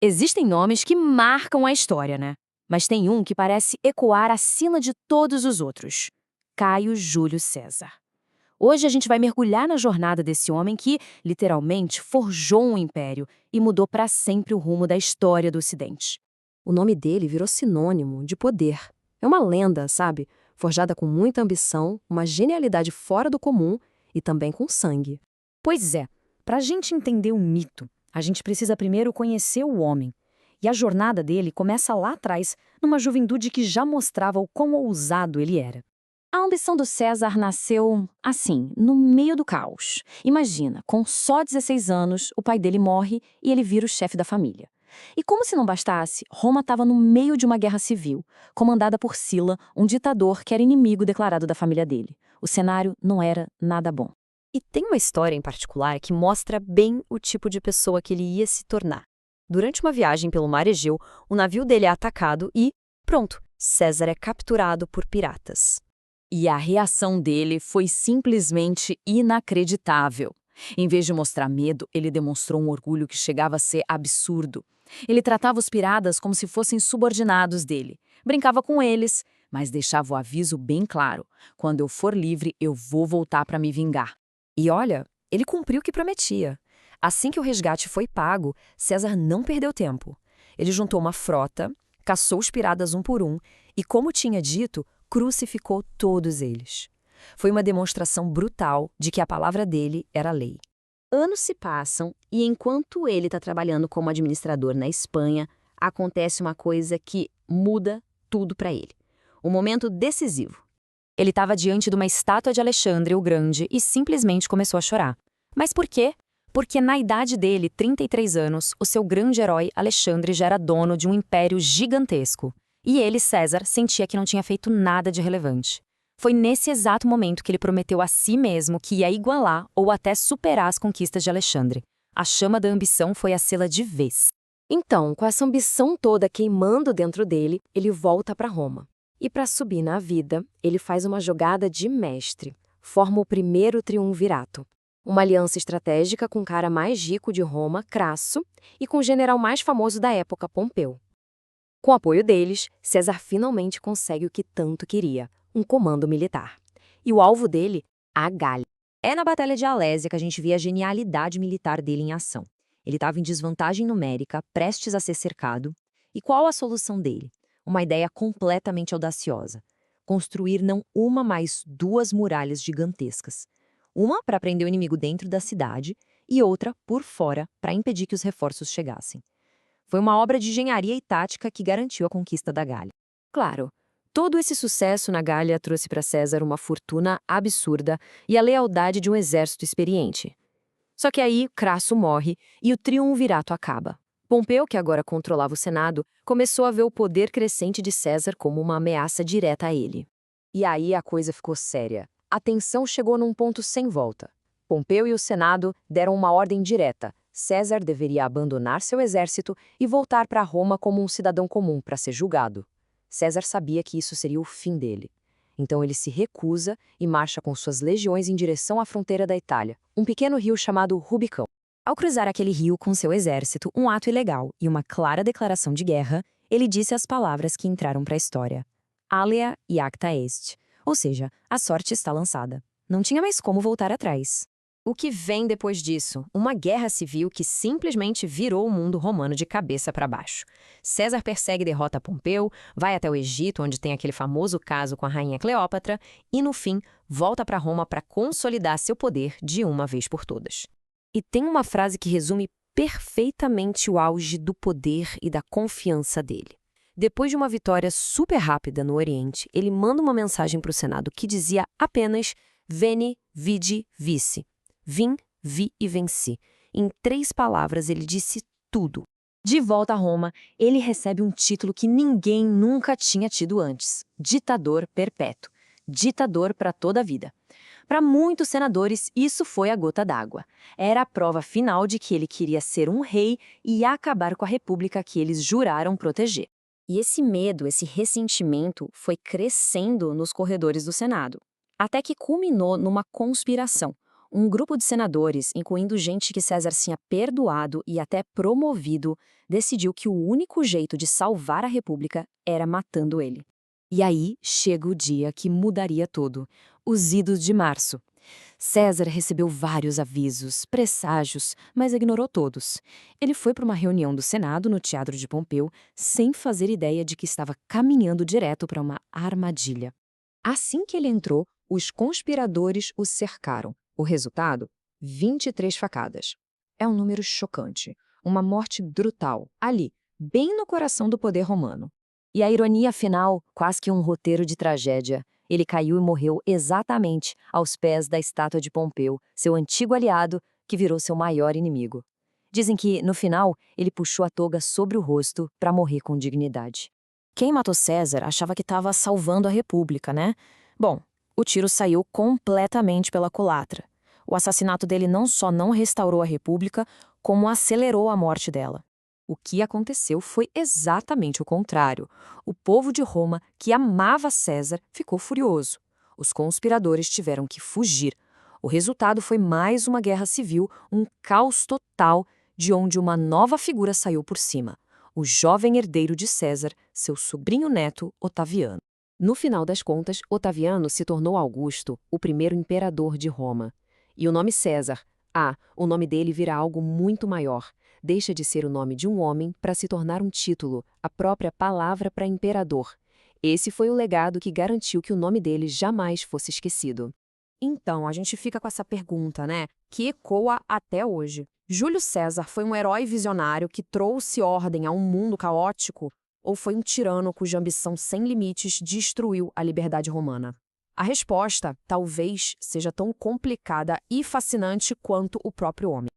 Existem nomes que marcam a história, né? Mas tem um que parece ecoar acima de todos os outros: Caio Júlio César. Hoje a gente vai mergulhar na jornada desse homem que, literalmente, forjou um império e mudou para sempre o rumo da história do Ocidente. O nome dele virou sinônimo de poder. É uma lenda, sabe? Forjada com muita ambição, uma genialidade fora do comum e também com sangue. Pois é, para a gente entender o mito, a gente precisa primeiro conhecer o homem. E a jornada dele começa lá atrás, numa juventude que já mostrava o quão ousado ele era. A ambição do César nasceu, assim, no meio do caos. Imagina, com só 16 anos, o pai dele morre e ele vira o chefe da família. E como se não bastasse, Roma estava no meio de uma guerra civil, comandada por Sila, um ditador que era inimigo declarado da família dele. O cenário não era nada bom. E tem uma história em particular que mostra bem o tipo de pessoa que ele ia se tornar. Durante uma viagem pelo mar Egeu, o navio dele é atacado e, pronto, César é capturado por piratas. E a reação dele foi simplesmente inacreditável. Em vez de mostrar medo, ele demonstrou um orgulho que chegava a ser absurdo. Ele tratava os piratas como se fossem subordinados dele. Brincava com eles, mas deixava o aviso bem claro: quando eu for livre, eu vou voltar para me vingar. E olha, ele cumpriu o que prometia. Assim que o resgate foi pago, César não perdeu tempo. Ele juntou uma frota, caçou os piratas um por um e, como tinha dito, crucificou todos eles. Foi uma demonstração brutal de que a palavra dele era lei. Anos se passam e, enquanto ele está trabalhando como administrador na Espanha, acontece uma coisa que muda tudo para ele. Um momento decisivo. Ele estava diante de uma estátua de Alexandre o Grande e simplesmente começou a chorar. Mas por quê? Porque na idade dele, 33 anos, o seu grande herói Alexandre já era dono de um império gigantesco. E ele, César, sentia que não tinha feito nada de relevante. Foi nesse exato momento que ele prometeu a si mesmo que ia igualar ou até superar as conquistas de Alexandre. A chama da ambição foi acesa de vez. Então, com essa ambição toda queimando dentro dele, ele volta para Roma. E para subir na vida, ele faz uma jogada de mestre. Forma o primeiro triunvirato. Uma aliança estratégica com o cara mais rico de Roma, Crasso, e com o general mais famoso da época, Pompeu. Com o apoio deles, César finalmente consegue o que tanto queria, um comando militar. E o alvo dele, a Gália. É na Batalha de Alésia que a gente vê a genialidade militar dele em ação. Ele estava em desvantagem numérica, prestes a ser cercado. E qual a solução dele? Uma ideia completamente audaciosa. Construir não uma, mas duas muralhas gigantescas. Uma para prender o inimigo dentro da cidade e outra por fora para impedir que os reforços chegassem. Foi uma obra de engenharia e tática que garantiu a conquista da Gália. Claro, todo esse sucesso na Gália trouxe para César uma fortuna absurda e a lealdade de um exército experiente. Só que aí Crasso morre e o triunvirato acaba. Pompeu, que agora controlava o Senado, começou a ver o poder crescente de César como uma ameaça direta a ele. E aí a coisa ficou séria. A tensão chegou num ponto sem volta. Pompeu e o Senado deram uma ordem direta. César deveria abandonar seu exército e voltar para Roma como um cidadão comum para ser julgado. César sabia que isso seria o fim dele. Então ele se recusa e marcha com suas legiões em direção à fronteira da Itália, um pequeno rio chamado Rubicão. Ao cruzar aquele rio com seu exército, um ato ilegal e uma clara declaração de guerra, ele disse as palavras que entraram para a história. Alea iacta est, ou seja, a sorte está lançada. Não tinha mais como voltar atrás. O que vem depois disso? Uma guerra civil que simplesmente virou o mundo romano de cabeça para baixo. César persegue e derrota Pompeu, vai até o Egito, onde tem aquele famoso caso com a rainha Cleópatra, e no fim, volta para Roma para consolidar seu poder de uma vez por todas. E tem uma frase que resume perfeitamente o auge do poder e da confiança dele. Depois de uma vitória super rápida no Oriente, ele manda uma mensagem para o Senado que dizia apenas Veni, vidi, vici. Vim, vi e venci. Em 3 palavras, ele disse tudo. De volta a Roma, ele recebe um título que ninguém nunca tinha tido antes: ditador perpétuo. Ditador para toda a vida. Para muitos senadores, isso foi a gota d'água. Era a prova final de que ele queria ser um rei e acabar com a república que eles juraram proteger. E esse medo, esse ressentimento foi crescendo nos corredores do Senado, até que culminou numa conspiração. Um grupo de senadores, incluindo gente que César tinha perdoado e até promovido, decidiu que o único jeito de salvar a República era matando ele. E aí chega o dia que mudaria tudo, os Idos de Março. César recebeu vários avisos, presságios, mas ignorou todos. Ele foi para uma reunião do Senado no Teatro de Pompeu sem fazer ideia de que estava caminhando direto para uma armadilha. Assim que ele entrou, os conspiradores o cercaram. O resultado? 23 facadas. É um número chocante. Uma morte brutal, ali, bem no coração do poder romano. E a ironia final, quase que um roteiro de tragédia. Ele caiu e morreu exatamente aos pés da estátua de Pompeu, seu antigo aliado, que virou seu maior inimigo. Dizem que, no final, ele puxou a toga sobre o rosto para morrer com dignidade. Quem matou César achava que estava salvando a República, né? Bom, o tiro saiu completamente pela culatra. O assassinato dele não só não restaurou a República, como acelerou a morte dela. O que aconteceu foi exatamente o contrário. O povo de Roma, que amava César, ficou furioso. Os conspiradores tiveram que fugir. O resultado foi mais uma guerra civil, um caos total, de onde uma nova figura saiu por cima: o jovem herdeiro de César, seu sobrinho-neto, Otaviano. No final das contas, Otaviano se tornou Augusto, o primeiro imperador de Roma. E o nome César, o nome dele vira algo muito maior. Deixa de ser o nome de um homem para se tornar um título, a própria palavra para imperador. Esse foi o legado que garantiu que o nome dele jamais fosse esquecido. Então, a gente fica com essa pergunta, né? Que ecoa até hoje. Júlio César foi um herói visionário que trouxe ordem a um mundo caótico? Ou foi um tirano cuja ambição sem limites destruiu a liberdade romana? A resposta talvez seja tão complicada e fascinante quanto o próprio homem.